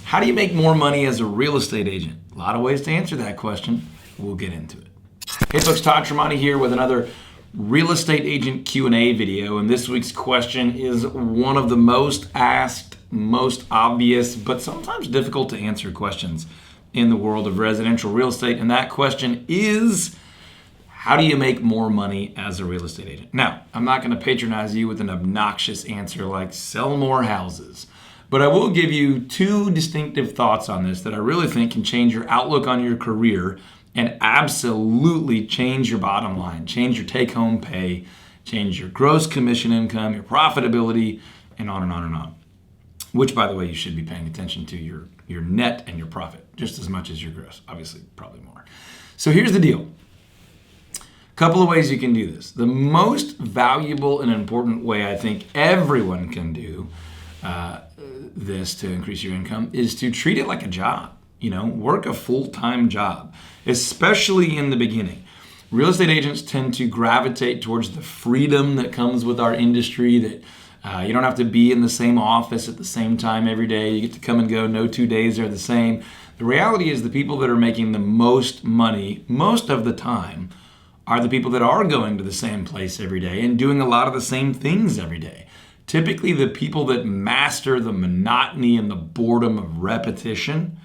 How do you make more money as a real estate agent? A lot of ways to answer that question. We'll get into it. Hey folks, Todd Tramonte here with another real estate agent Q&A video. And this week's question is one of the most asked, most obvious, but sometimes difficult to answer questions in the world of residential real estate. And that question is, how do you make more money as a real estate agent? Now, I'm not going to patronize you with an obnoxious answer like sell more houses. But I will give you two distinctive thoughts on this that I really think can change your outlook on your career and absolutely change your bottom line, change your take-home pay, change your gross commission income, your profitability, and on and on and on. Which, by the way, you should be paying attention to your net and your profit just as much as your gross. Obviously, probably more. So here's the deal. Couple of ways you can do this. The most valuable and important way I think everyone can do this to increase your income is to treat it like a job. Work a full-time job, especially in the beginning. Real estate agents tend to gravitate towards the freedom that comes with our industry, that you don't have to be in the same office at the same time every day. You get to come and go. No 2 days are the same. The reality is the people that are making the most money most of the time are the people that are going to the same place every day and doing a lot of the same things every day. Typically, the people that master the monotony and the boredom of repetition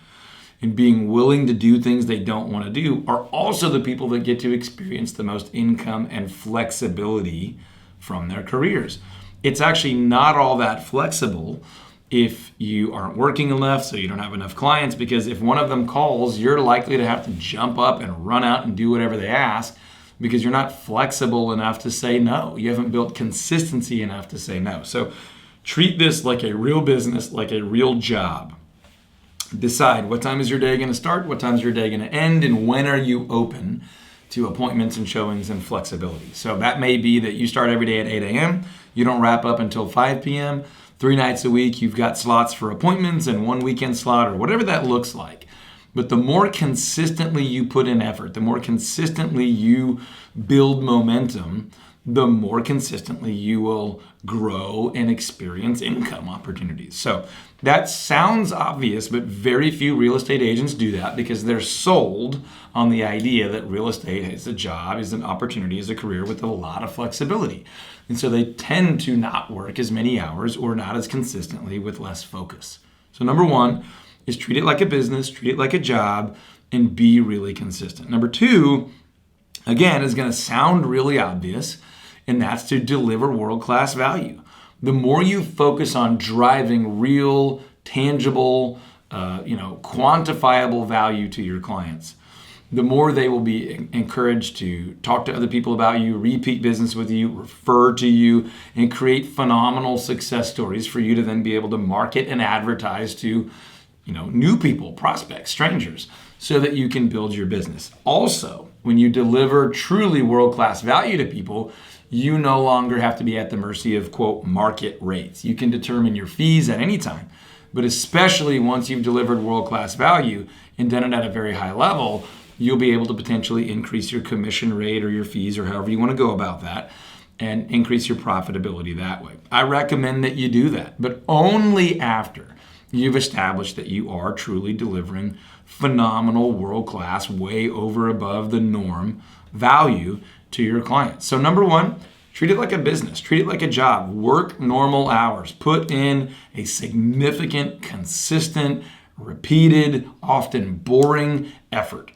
and being willing to do things they don't want to do are also the people that get to experience the most income and flexibility from their careers. It's actually not all that flexible if you aren't working enough, so you don't have enough clients, because if one of them calls, you're likely to have to jump up and run out and do whatever they ask, because you're not flexible enough to say no. You haven't built consistency enough to say no. So treat this like a real business, like a real job. Decide what time is your day going to start, what time is your day going to end, and when are you open to appointments and showings and flexibility. So that may be that you start every day at 8 a.m., you don't wrap up until 5 p.m., 3 nights a week you've got slots for appointments and one weekend slot or whatever that looks like. But the more consistently you put in effort, the more consistently you build momentum, the more consistently you will grow and experience income opportunities. So that sounds obvious, but very few real estate agents do that because they're sold on the idea that real estate is a job, is an opportunity, is a career with a lot of flexibility. And so they tend to not work as many hours or not as consistently with less focus. So number one is treat it like a business, treat it like a job, and be really consistent. Number two, again, is going to sound really obvious, and that's to deliver world-class value. The more you focus on driving real, tangible, quantifiable value to your clients, the more they will be encouraged to talk to other people about you, repeat business with you, refer to you, and create phenomenal success stories for you to then be able to market and advertise to new people, prospects, strangers, so that you can build your business. Also, when you deliver truly world-class value to people, you no longer have to be at the mercy of, quote, market rates. You can determine your fees at any time, but especially once you've delivered world-class value and done it at a very high level, you'll be able to potentially increase your commission rate or your fees or however you want to go about that and increase your profitability that way. I recommend that you do that, but only after you've established that you are truly delivering phenomenal, world-class, way over above the norm value to your clients. So number one, treat it like a business, treat it like a job, work normal hours, put in a significant, consistent, repeated, often boring effort.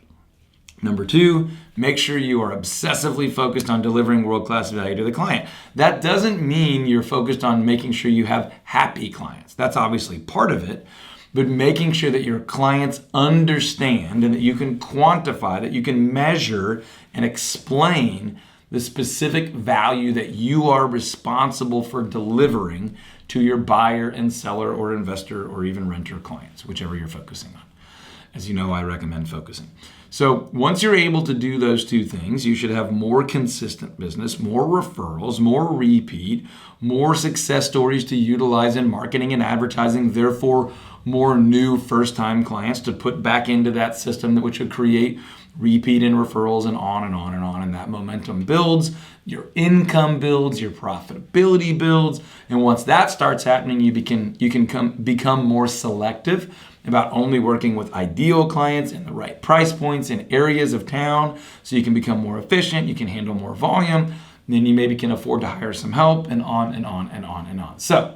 Number two, make sure you are obsessively focused on delivering world-class value to the client. That doesn't mean you're focused on making sure you have happy clients. That's obviously part of it, but making sure that your clients understand and that you can quantify, that you can measure and explain the specific value that you are responsible for delivering to your buyer and seller or investor or even renter clients, whichever you're focusing on. As you know, I recommend focusing. So once you're able to do those two things, you should have more consistent business, more referrals, more repeat, more success stories to utilize in marketing and advertising, therefore more new first-time clients to put back into that system, which would create repeat and referrals, and on and on and on. And that momentum builds, your income builds, your profitability builds. And once that starts happening, you can become more selective about only working with ideal clients in the right price points in areas of town, so you can become more efficient, you can handle more volume, then you maybe can afford to hire some help, and on and on and on and on. So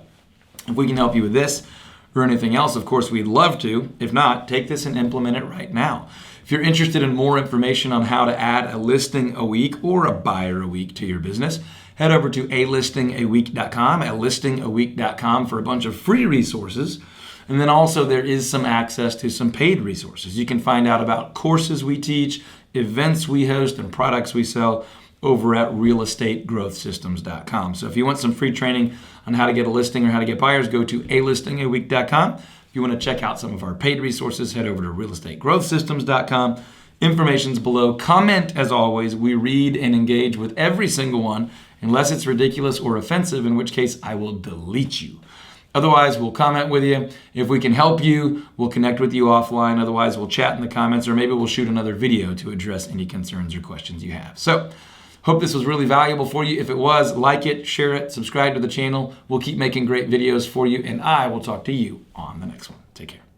if we can help you with this or anything else, of course, we'd love to. If not, take this and implement it right now. If you're interested in more information on how to add a listing a week or a buyer a week to your business, head over to alistingaweek.com, alistingaweek.com for a bunch of free resources. And then also there is some access to some paid resources. You can find out about courses we teach, events we host, and products we sell over at realestategrowthsystems.com. So if you want some free training on how to get a listing or how to get buyers, go to alistingaweek.com. If you want to check out some of our paid resources, head over to realestategrowthsystems.com. Information's below. Comment, as always. We read and engage with every single one, unless it's ridiculous or offensive, in which case I will delete you. Otherwise, we'll comment with you. If we can help you, we'll connect with you offline. Otherwise, we'll chat in the comments, or maybe we'll shoot another video to address any concerns or questions you have. So, hope this was really valuable for you. If it was, like it, share it, subscribe to the channel. We'll keep making great videos for you, and I will talk to you on the next one. Take care.